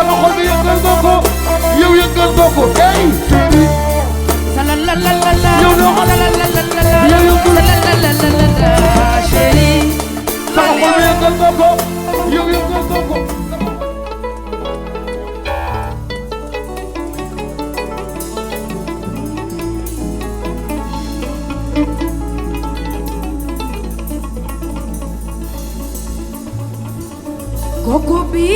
sama xol bi yëngal nga ko yow yëngal nga ko hey yow doo ko yow chéri sama xol bi yëngal nga ko yow yëngal nga ko koko bi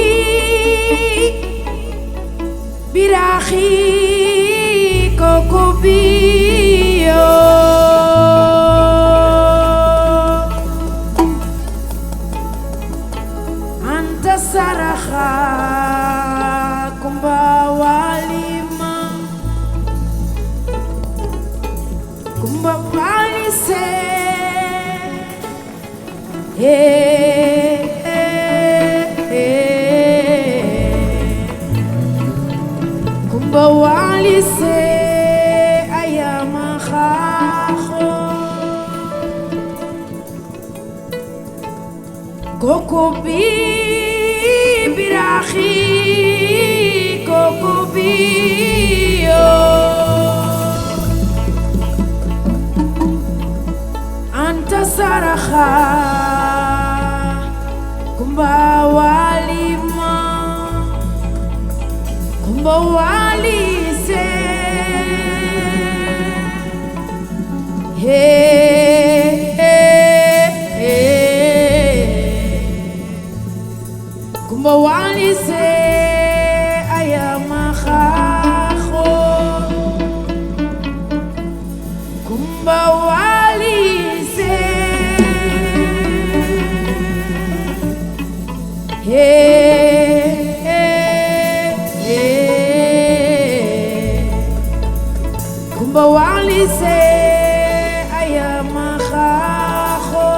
biraxi koko bi yo anta saraxa kumba walima kumba walise kumba walise ayama xaxo koko bi biraxi koko bi yo anta saraxa kumba walima kumba walise kumba walise ayama xaxo kumba walise kumba walise ayama xaxo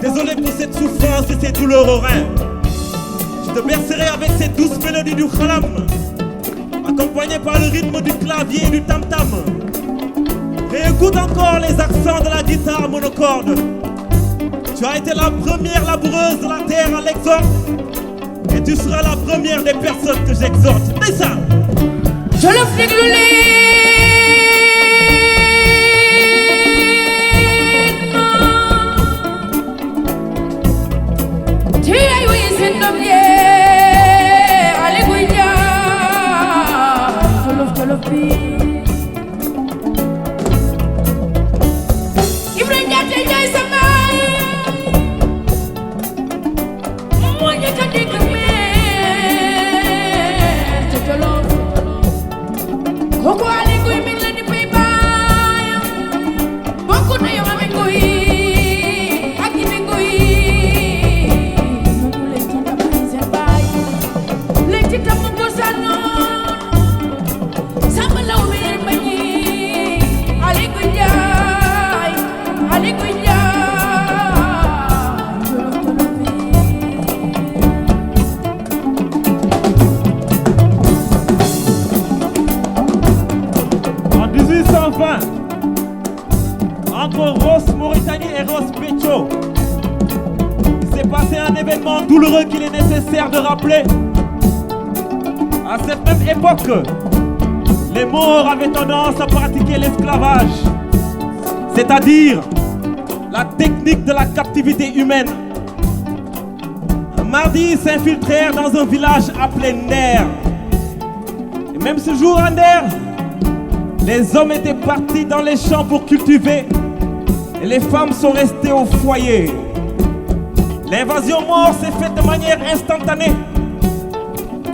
Désolé pour cette souffrance et ces douleurs aux reins. Je te bercerai avec ces douces mélodies du khalam, accompagnées par le rythme du clavier et du tam-tam. Réécoute encore les accents de la guitare monocorde. Tu as été la première laboureuse de la terre à l'exode, et tu seras la première des personnes que j'exhorte. C'est ça. Je le flic le entre Ross Mauritanie et Ross Béthio, il s'est passé un événement douloureux qu'il est nécessaire de rappeler. À cette même époque, les Maures avaient tendance à pratiquer l'esclavage, c'est-à-dire la technique de la captivité humaine. Un mardi, ils s'infiltrèrent dans un village appelé Nder. Et même ce jour à Nder, les hommes étaient partis dans les champs pour cultiver et les femmes sont restées au foyer. L'invasion Maure s'est faite de manière instantanée,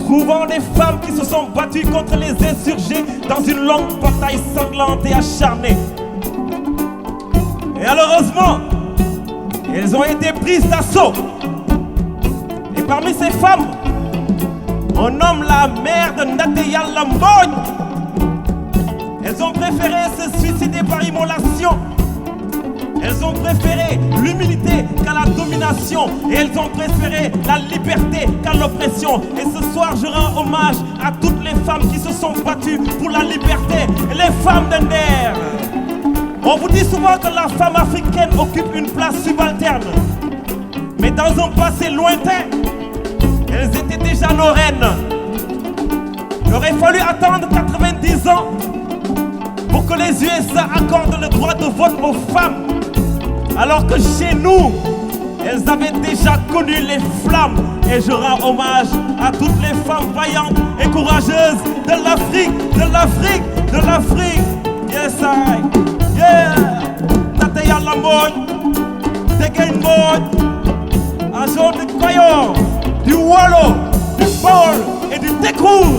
trouvant des femmes qui se sont battues contre les insurgés dans une longue bataille sanglante et acharnée. Et malheureusement, elles ont été prises d'assaut. Et parmi ces femmes, on nomme la mère de Nateyal Lambogne. Elles ont préféré se suicider par immolation. Elles ont préféré l'humilité qu'à la domination. Et elles ont préféré la liberté qu'à l'oppression. Et ce soir, je rends hommage à toutes les femmes qui se sont battues pour la liberté. Et les femmes de Nder. On vous dit souvent que la femme africaine occupe une place subalterne. Mais dans un passé lointain, elles étaient déjà nos reines. Il aurait fallu attendre 90 ans pour que les USA accordent le droit de vote aux femmes, alors que chez nous, elles avaient déjà connu les flammes. Et je rends hommage à toutes les femmes vaillantes et courageuses de l'Afrique, de l'Afrique, de l'Afrique. Yes, I, yeah. Nateyal Lambogne, Degen Mbodj, un jour du Kayor, du Wolo, du Baol et du Tekru.